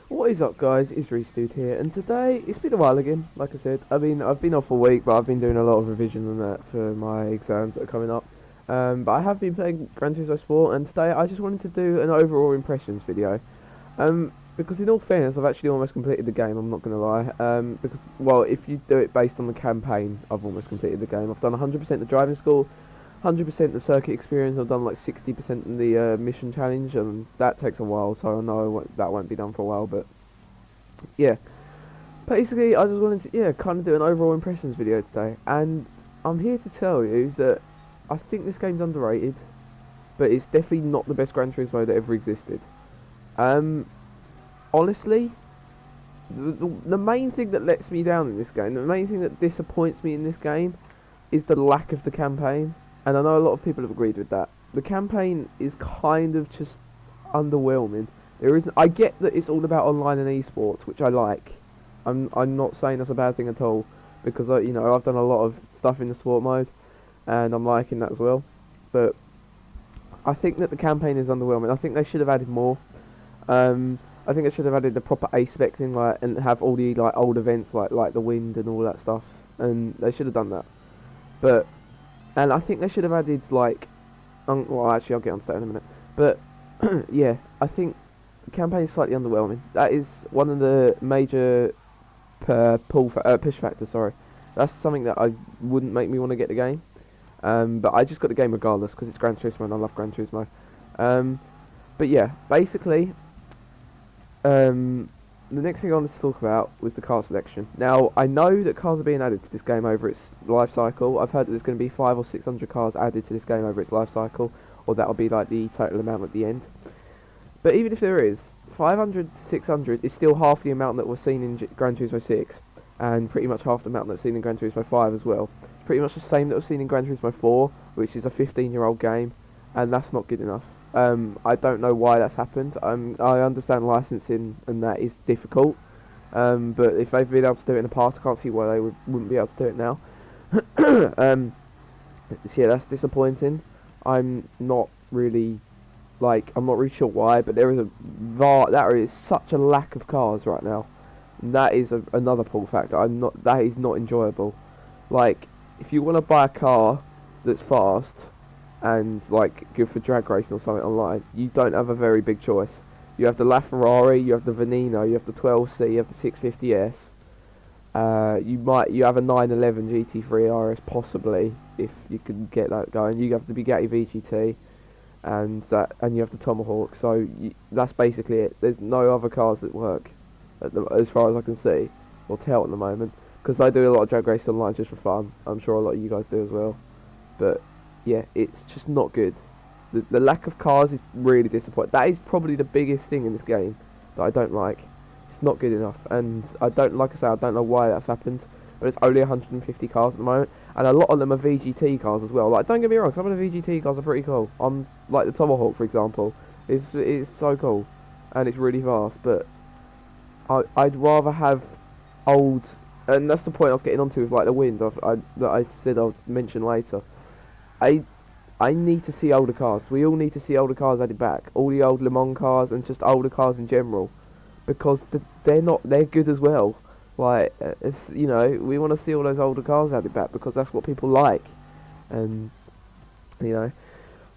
What is up, guys? It's Reese Dude here, and today it's been a while again. Like I said, I've been off a week, but I've been doing a lot of revision on that for my exams that are coming up. But I have been playing Gran Turismo Sport, and today I just wanted to do an overall impressions video. Because in all fairness, I've actually almost completed the game. I'm not gonna lie. Because well, if you do it based on the campaign, I've almost completed the game. I've done 100% the driving school, 100% the circuit experience. I've done like 60% in the mission challenge, and that takes a while, so I know that won't be done for a while. But yeah, basically, I just wanted to kind of do an overall impressions video today, and I'm here to tell you that I think this game's underrated, but it's definitely not the best Gran Turismo that ever existed. Honestly, the main thing that lets me down in this game, the main thing that disappoints me in this game, is the lack of the campaign. And I know a lot of people have agreed with that. The campaign is kind of just underwhelming. There isn't. I get that it's all about online and esports, which I like. I'm not saying that's a bad thing at all, because I've done a lot of stuff in the sport mode, and I'm liking that as well. But I think that the campaign is underwhelming. I think they should have added more. I think they should have added the proper A-spec thing, and have all the old events like the wind and all that stuff, and they should have done that. And I think they should have added well, actually I'll get onto that in a minute. But yeah, I think the campaign is slightly underwhelming. That is one of the major push factors. Sorry, that's something that I wouldn't make me want to get the game. But I just got the game regardless because it's Gran Turismo and I love Gran Turismo. But yeah, basically. The next thing I wanted to talk about was the car selection. Now, I know that cars are being added to this game over its life cycle. I've heard that there's going to be 500 or 600 cars added to this game over its life cycle, or that'll be like the total amount at the end. But even if there is, 500 to 600 is still half the amount that was seen in Gran Turismo 6, and pretty much half the amount that's seen in Gran Turismo 5 as well. It's pretty much the same that was seen in Gran Turismo 4, which is a 15-year-old game, and that's not good enough. I don't know why that's happened. I understand licensing and that is difficult, but if they've been able to do it in the past, I can't see why they wouldn't be able to do it now. So yeah, that's disappointing. I'm not really sure why, but there is such a lack of cars right now. And that is another pull factor. That is not enjoyable. Like, if you want to buy a car that's fast and good for drag racing or something online, you don't have a very big choice. You have the LaFerrari, you have the Veneno, you have the 12C, you have the 650S. You have a 911 GT3 RS possibly, if you can get that going. You have the Bugatti VGT, and you have the Tomahawk. So that's basically it. There's no other cars that work, as far as I can see or tell at the moment. Because I do a lot of drag racing online just for fun. I'm sure a lot of you guys do as well. But yeah, it's just not good. The lack of cars is really disappointing. That is probably the biggest thing in this game that I don't like. It's not good enough, and I don't know why that's happened. But it's only 150 cars at the moment, and a lot of them are VGT cars as well. Like, don't get me wrong, some of the VGT cars are pretty cool. Like the Tomahawk, for example, it's so cool, and it's really fast. But I'd rather have old, and that's the point I was getting onto with the wind that I said I'll mention later. I need to see older cars. We all need to see older cars added back. All the old Le Mans cars and just older cars in general, because they're good as well. We want to see all those older cars added back because that's what people like. And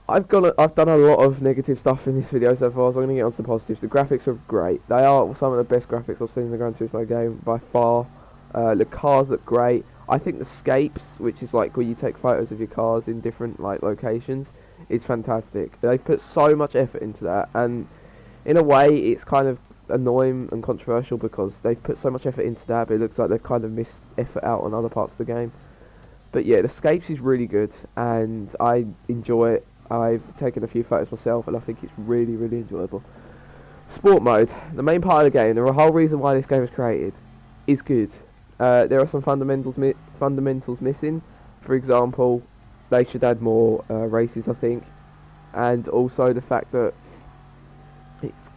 I've done a lot of negative stuff in this video so far, so I'm going to get on to the positives. The graphics are great. They are some of the best graphics I've seen in the Gran Turismo game by far. The cars look great. I think the scapes, which is where you take photos of your cars in different locations, is fantastic. They've put so much effort into that, and in a way it's kind of annoying and controversial because they've put so much effort into that, but it looks like they've kind of missed effort out on other parts of the game. But yeah, the scapes is really good, and I enjoy it. I've taken a few photos myself, and I think it's really, really enjoyable. Sport mode, the main part of the game, the whole reason why this game was created, is good. There are some fundamentals missing. For example, they should add more races, I think, and also the fact that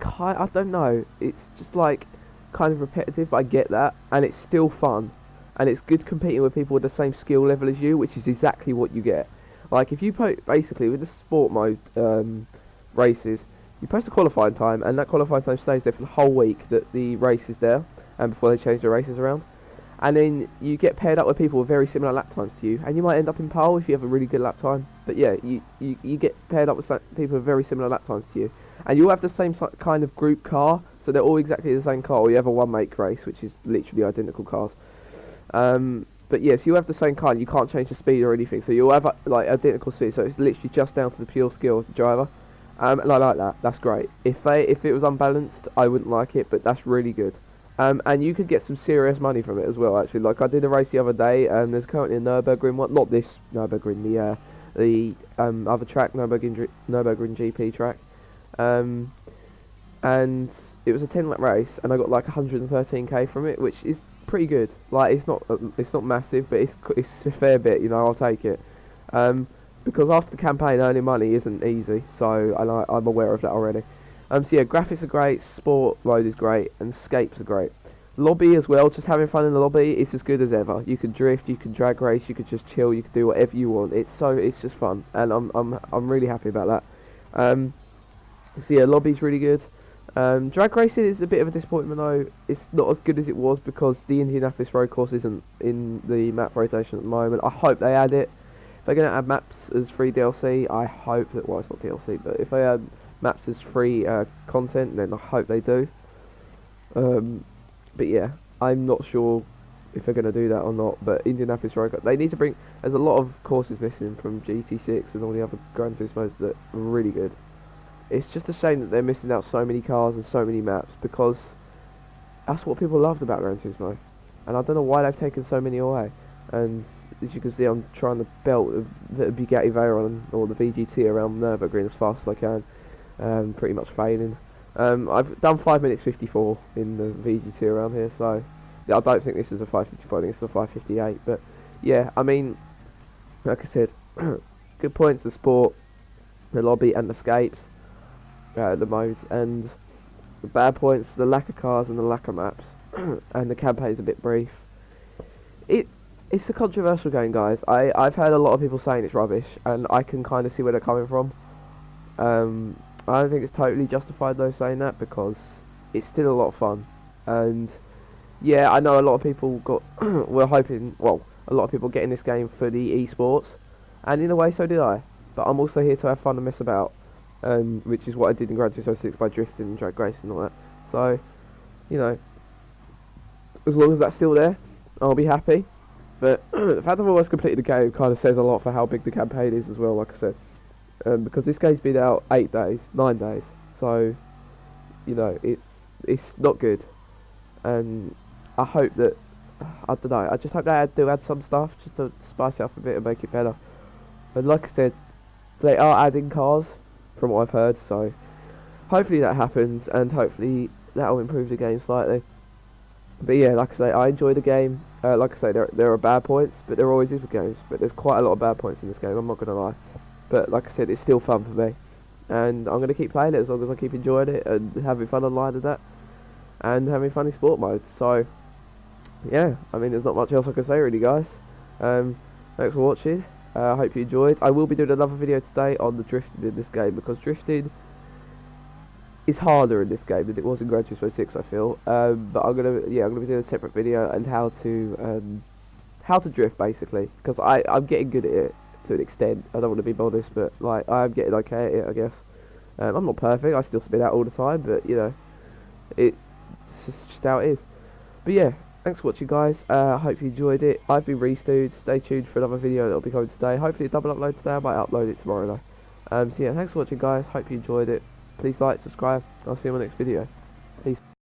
I don't know, it's just kind of repetitive, but I get that, and it's still fun, and it's good competing with people with the same skill level as you, which is exactly what you get. If you basically with the sport mode races, you press the qualifying time, and that qualifying time stays there for the whole week that the race is there, and before they change the races around. And then you get paired up with people with very similar lap times to you, and you might end up in pole if you have a really good lap time. But yeah, you get paired up with people with very similar lap times to you, and you all have the same kind of group car, so they're all exactly the same car. Or you have a one-make race, which is literally identical cars. But yes, you have the same car, and you can't change the speed or anything, so you'll have like identical speed. So it's literally just down to the pure skill of the driver. And I like that. That's great. If it was unbalanced, I wouldn't like it, but that's really good. And you could get some serious money from it as well, actually. Like, I did a race the other day, and there's currently a Nürburgring one. Not this Nürburgring, the other track, Nürburgring GP track. And it was a 10-lap race, and I got like 113k from it, which is pretty good. Like, it's not massive, but it's a fair bit, you know, I'll take it. Because after the campaign, earning money isn't easy, so I'm aware of that already. So yeah, graphics are great, sport mode is great, and escapes are great. Lobby as well, just having fun in the lobby is as good as ever. You can drift, you can drag race, you can just chill, you can do whatever you want. It's just fun, and I'm really happy about that. So yeah, lobby's really good. Drag racing is a bit of a disappointment though. It's not as good as it was because the Indianapolis road course isn't in the map rotation at the moment. I hope they add it. If they're going to add maps as free DLC, I hope that, well, it's not DLC, but if they add maps as free content, then I hope they do. But yeah, I'm not sure if they're going to do that or not, but Indianapolis road course, they need to bring, there's a lot of courses missing from GT6 and all the other Gran Turismos that are really good. It's just a shame that they're missing out so many cars and so many maps, because that's what people loved about Gran Turismo, and I don't know why they've taken so many away. And as you can see, I'm trying to belt the Bugatti Veyron or the VGT around Nürburgring as fast as I can, pretty much failing. I've done 5 minutes 54 in the VGT around here, so yeah, I don't think this is a 5:54, I think it's a 5:58. But yeah, I mean, like I said, good points, the sport, the lobby and the escapes, the modes, and the bad points, the lack of cars and the lack of maps, and the campaign's a bit brief. It's a controversial game, guys. I've heard a lot of people saying it's rubbish, and I can kind of see where they're coming from. I don't think it's totally justified though saying that, because it's still a lot of fun. And yeah, I know a lot of people were hoping, well, a lot of people getting this game for the esports, and in a way so did I. But I'm also here to have fun and mess about, which is what I did in Gran Turismo 6 by drifting and drag racing and all that. So, you know, as long as that's still there, I'll be happy. But the fact that I've almost completed the game kind of says a lot for how big the campaign is as well, like I said. Because this game's been out 9 days, so, you know, it's not good. And I hope that, I don't know, I just hope they do add some stuff, just to spice it up a bit and make it better. And like I said, they are adding cars, from what I've heard, so hopefully that happens, and hopefully that will improve the game slightly. But yeah, like I say, I enjoy the game. Like I say, there are bad points, but there always is with games. But there's quite a lot of bad points in this game, I'm not going to lie. But like I said, it's still fun for me. And I'm going to keep playing it as long as I keep enjoying it and having fun online and that. And having fun in sport mode. So, yeah, I mean, there's not much else I can say really, guys. Thanks for watching. I hope you enjoyed. I will be doing another video today on the drifting in this game, because drifting is harder in this game than it was in Gran Turismo 6, I feel. But I'm gonna be doing a separate video on how to drift basically, because I'm getting good at it to an extent. I don't want to be modest, but like I'm getting okay at it, I guess. I'm not perfect. I still spin out all the time, but you know, it's just how it is. But yeah, thanks for watching, guys. I hope you enjoyed it. I've been Restewed. Stay tuned for another video that'll be coming today. Hopefully a double upload today. I might upload it tomorrow though. So yeah, thanks for watching, guys. Hope you enjoyed it. Please like, subscribe. I'll see you in my next video. Peace.